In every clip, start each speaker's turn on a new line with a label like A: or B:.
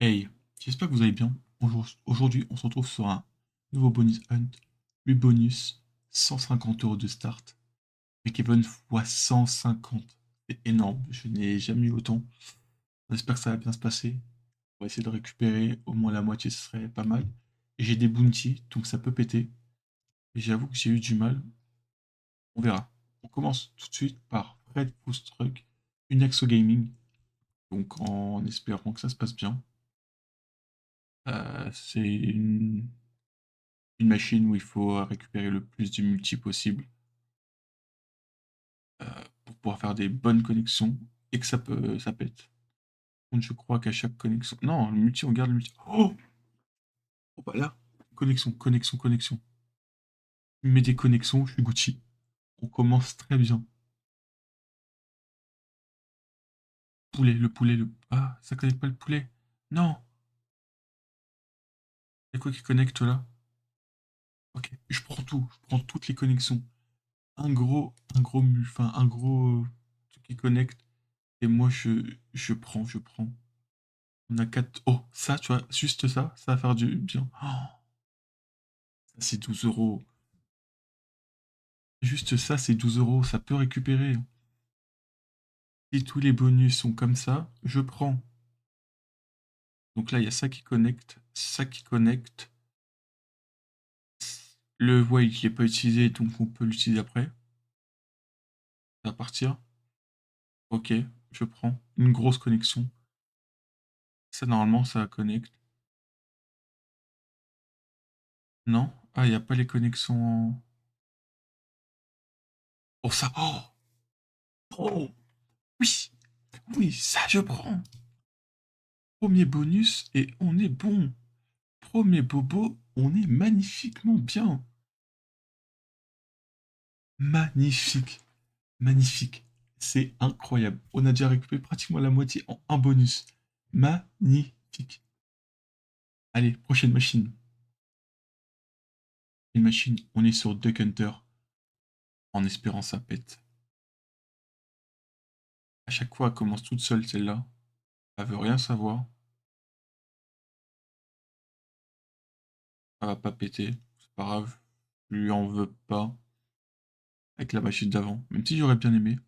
A: Hey, j'espère que vous allez bien. Aujourd'hui, on se retrouve sur un nouveau bonus hunt. Le bonus, 150 € de start. Mais Kevin fois 150. C'est énorme. Je n'ai jamais eu autant. J'espère que ça va bien se passer. On va essayer de récupérer au moins la moitié, ce serait pas mal. Et j'ai des bounties, donc ça peut péter. Et j'avoue que j'ai eu du mal. On verra. On commence tout de suite par Fred Foostruck, une Exo Gaming. Donc en espérant que ça se passe bien. C'est une machine où il faut récupérer le plus de multi possible pour pouvoir faire des bonnes connexions et que ça pète. Donc je crois qu'à chaque connexion. Non, le multi, on garde le multi. Oh bah là, connexion, connexion, connexion. Je mets des connexions, je suis Gucci. On commence très bien. Poulet, le poulet, le. Ah, ça connecte pas le poulet. Non! Il y a quoi qui connecte là? Ok, je prends tout, je prends toutes les connexions. Enfin, un gros truc qui connecte. Et moi, je prends. On a 4. Oh, ça, tu vois, juste ça, ça va faire du bien. Oh, ça, c'est 12 €. Juste ça, c'est 12 €. Ça peut récupérer. Si tous les bonus sont comme ça, je prends. Donc là, il y a ça qui connecte, ça qui connecte. Le voile, il n'est pas utilisé, donc on peut l'utiliser après. Ça va partir. Ok, je prends. Une grosse connexion. Ça, normalement, ça connecte. Non? Ah, il n'y a pas les connexions en. Oh, ça. Oh! Oh! Oui! Oui, ça, je prends. Premier bonus et on est bon. Premier bobo, on est magnifiquement bien. Magnifique. Magnifique. C'est incroyable. On a déjà récupéré pratiquement la moitié en un bonus. Magnifique. Allez, prochaine machine. Une machine, on est sur Duck Hunter. En espérant ça pète. À chaque fois, elle commence toute seule, celle-là. Elle veut rien savoir. Elle va pas péter. C'est pas grave. Je lui en veux pas. Avec la machine d'avant. Même si j'aurais bien aimé.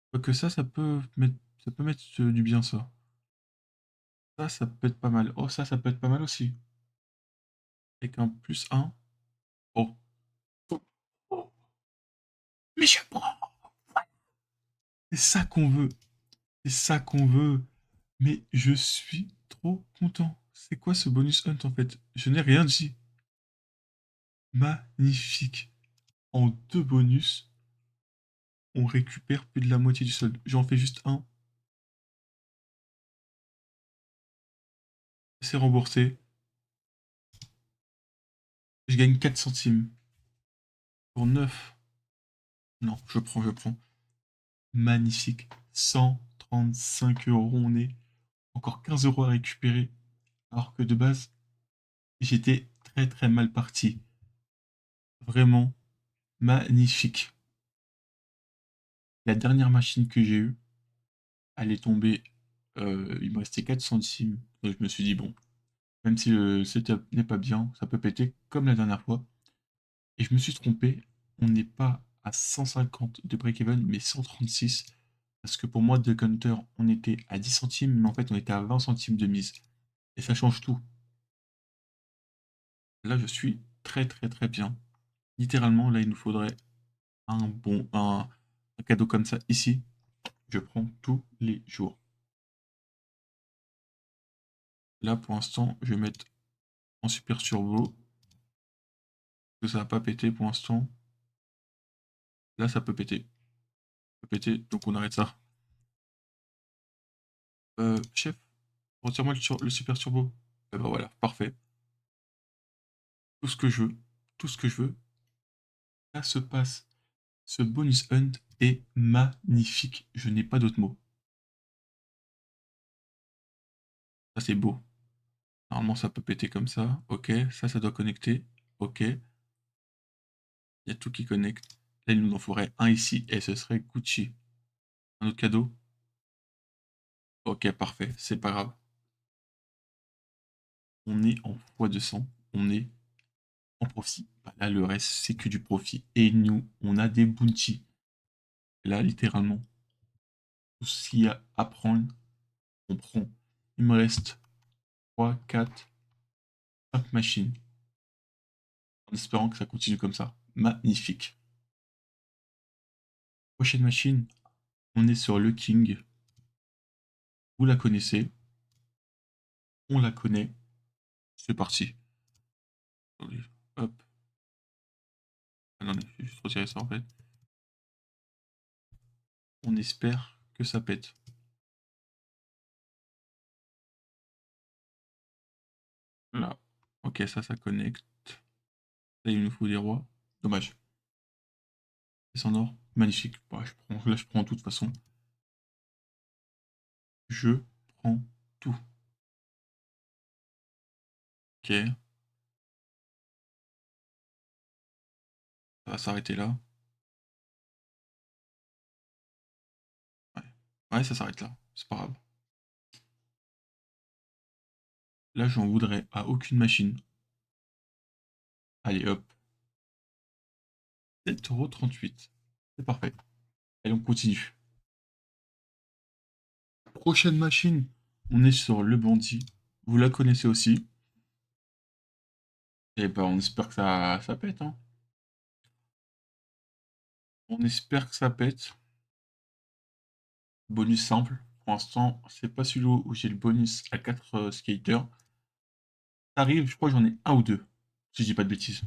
A: Quoique ça peut mettre du bien, ça. Ça peut être pas mal. Oh, ça peut être pas mal aussi. Avec un plus un. Oh. Oh. Oh. Mais je prends. C'est ça qu'on veut. C'est ça qu'on veut. Mais je suis trop content. C'est quoi ce bonus hunt en fait? Je n'ai rien dit. Magnifique. En deux bonus, on récupère plus de la moitié du solde. J'en fais juste un. C'est remboursé. Je gagne 4 centimes. Pour 9. Non, je prends, je prends. Magnifique. 135 €. On est encore 15 € à récupérer. Alors que de base, j'étais très très mal parti. Vraiment magnifique. La dernière machine que j'ai eue, elle est tombée. Il me restait 4 centimes. Donc je me suis dit, bon, même si le setup n'est pas bien, ça peut péter comme la dernière fois. Et je me suis trompé. On n'est pas à 150 de break-even, mais 136. Parce que pour moi, de Counter, on était à 10 centimes, mais en fait, on était à 20 centimes de mise. Et ça change tout. Là, je suis très très très bien. Littéralement, là, il nous faudrait un cadeau comme ça ici. Je prends tous les jours. Là, pour l'instant, je vais mettre en super turbo. Que ça va pas péter pour l'instant. Là, ça peut péter. Ça peut péter, donc on arrête ça. Chef, retire-moi le super turbo. Et ben voilà, parfait. Tout ce que je veux. Tout ce que je veux. Là se passe. Ce bonus hunt est magnifique. Je n'ai pas d'autres mots. Ça, c'est beau. Normalement, ça peut péter comme ça. Ok, ça doit connecter. Ok, il y a tout qui connecte. Là, il nous en faudrait un ici et ce serait Gucci. Un autre cadeau. Ok, parfait, c'est pas grave. on est en x200, on est en profit. Bah, là, le reste, c'est que du profit. Et nous, on a des bounty. Là, littéralement, tout ce qu'il y a à prendre, on prend. Il me reste 3, 4, 5 machines. En espérant que ça continue comme ça. Magnifique. Prochaine machine, on est sur le King. Vous la connaissez. On la connaît. C'est parti. Attendez, hop. Ah non, je vais juste retirer ça en fait. On espère que ça pète. Là. Ok, ça connecte. Là, il nous faut des rois. Dommage. C'est en or. Magnifique. Bah, là, je prends tout de toute façon. Je prends tout. Ok. Ça va s'arrêter là. Ouais. Ouais, ça s'arrête là. C'est pas grave. Là, j'en voudrais à aucune machine. Allez, hop. 7,38 €. C'est parfait. Allez, on continue. Prochaine machine. On est sur le bandit. Vous la connaissez aussi. Et ben, on espère que ça pète, hein. On espère que ça pète. Bonus simple. Pour l'instant, c'est pas celui où j'ai le bonus à 4 skaters. Ça arrive, je crois que j'en ai un ou deux. Si je dis pas de bêtises.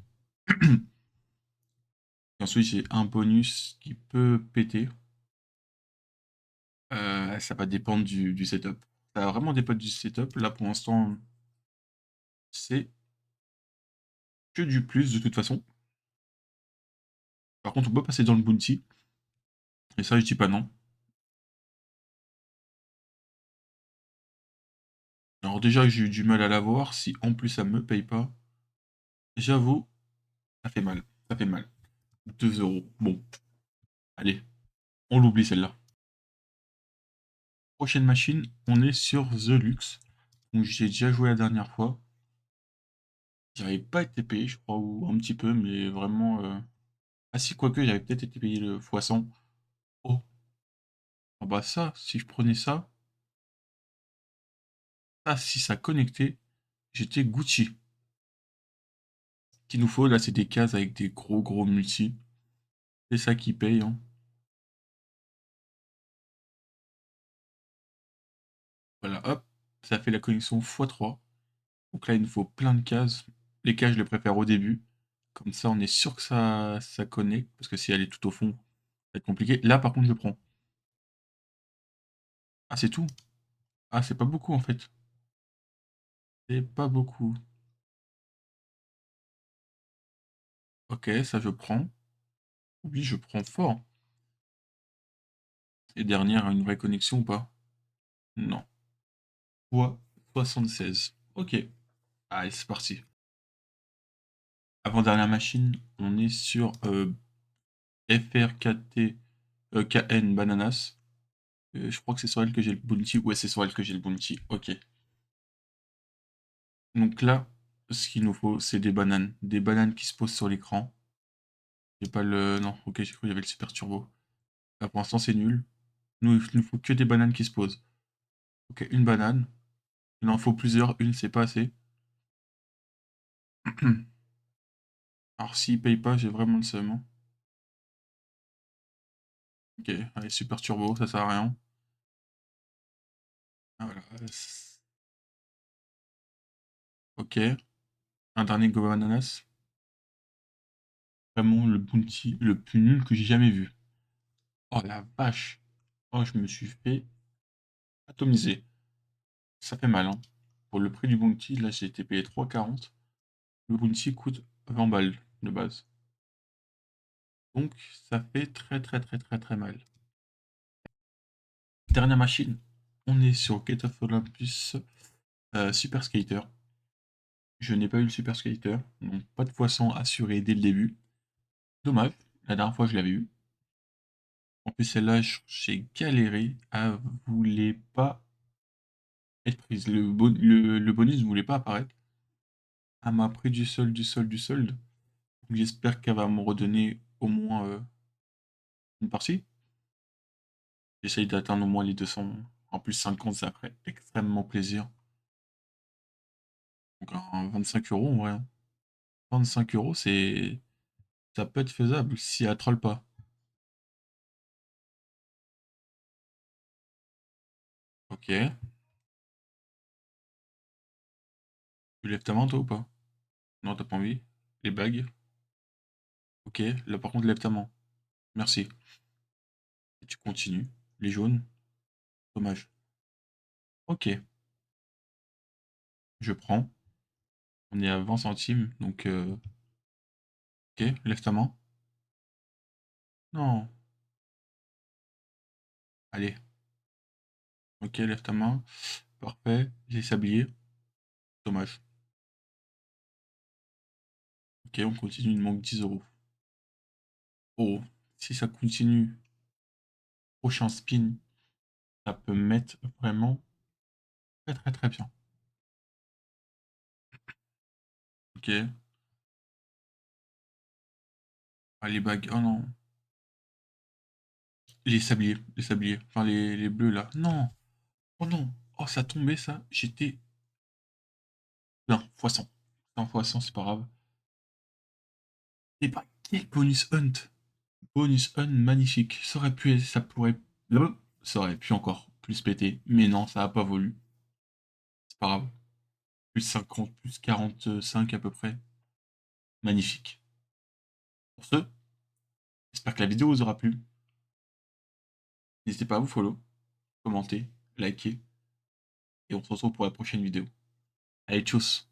A: Et ensuite, j'ai un bonus qui peut péter. Ça va dépendre du setup. Ça va vraiment dépendre du setup. Là, pour l'instant, c'est que du plus de toute façon. Par contre, on peut passer dans le bounty. Et ça, je dis pas non. Alors déjà, j'ai eu du mal à l'avoir. Si en plus ça me paye pas, j'avoue, ça fait mal. Ça fait mal. 2 €. Bon, allez, on l'oublie celle-là. Prochaine machine, on est sur The Lux. Donc j'ai déjà joué la dernière fois. J'avais pas été payé, je crois, ou un petit peu, mais vraiment. Ah si, quoique, j'avais peut-être été payé le fois 100. Oh, ah bah ça, si je prenais ça, si ça connectait, j'étais Gucci. Ce qu'il nous faut, là, c'est des cases avec des gros multi. C'est ça qui paye, hein. Voilà, hop, ça fait la connexion x3. Donc là, il nous faut plein de cases. Les cases, je les préfère au début. Comme ça, on est sûr que ça connecte. Parce que si elle est tout au fond, ça va être compliqué. Là, par contre, je prends. Ah, c'est tout? Ah, c'est pas beaucoup, en fait. C'est pas beaucoup. Ok, ça, je prends. Oui, je prends fort. Et dernière, une vraie connexion ou pas? Non. Fois 76. Ok. Allez, c'est parti. Avant-dernière machine, on est sur FRKT KN Bananas. Je crois que c'est sur elle que j'ai le bounty. Ouais, c'est sur elle que j'ai le bounty. Ok. Donc là, ce qu'il nous faut, c'est des bananes. Des bananes qui se posent sur l'écran. J'ai pas le... Non, ok, j'ai cru qu'il y avait le super turbo. Là, pour l'instant, c'est nul. Nous, il nous faut que des bananes qui se posent. Ok, une banane. Il en faut plusieurs. Une, c'est pas assez. Alors, s'il paye pas, j'ai vraiment le seum, hein. Ok, allez, super turbo, ça sert à rien. Ah, voilà. Ok. Un dernier Go Bananas. Vraiment le bounty le plus nul que j'ai jamais vu. Oh la vache. Oh, je me suis fait atomiser. Ça fait mal, hein. Pour le prix du bounty, là, j'ai été payé 3,40. Le bounty coûte 20 balles de base. Donc, ça fait très mal. Dernière machine. On est sur Gate of Olympus Super Skater. Je n'ai pas eu le Super Skater, donc pas de poisson assuré dès le début. Dommage, la dernière fois je l'avais eu. En plus celle-là, j'ai galéré, elle voulait pas être prise. Le bonus ne voulait pas apparaître. Elle m'a pris du solde, du solde, du solde. Donc j'espère qu'elle va me redonner au moins une partie. J'essaye d'atteindre au moins les 200. En plus, 50, ça ferait extrêmement plaisir. Donc, un 25 euros, en vrai, hein. 25 euros, c'est. Ça peut être faisable si elle troll pas. Ok. Tu lèves ta main, toi, ou pas? Non, t'as pas envie? Les bagues? Ok. Là, par contre, lève ta main. Merci. Et tu continues. Les jaunes? Dommage. Ok. Je prends. On est à 20 centimes, donc. Ok. Lève ta main. Non. Allez. Ok, lève ta main. Parfait. J'ai sablier. Dommage. Ok, on continue. Il me manque 10 euros. Oh, si ça continue, prochain spin, ça peut mettre vraiment très très très bien. Ok. Ah, les bagues. Oh non. Les sabliers. Les sabliers. Enfin, les bleus là. Non. Oh non. Oh, ça tombait ça. J'étais. Bien. Fois 100. 100 fois 100, c'est pas grave. Et bah, quel bonus hunt. Bonus hunt magnifique. Ça aurait pu. Ça pourrait. Ça aurait pu encore plus péter. Mais non, ça a pas voulu. C'est pas grave. Plus 50, plus 45 à peu près. Magnifique. Pour ce, j'espère que la vidéo vous aura plu. N'hésitez pas à vous follow, commenter, liker, et on se retrouve pour la prochaine vidéo. Allez, tchuss!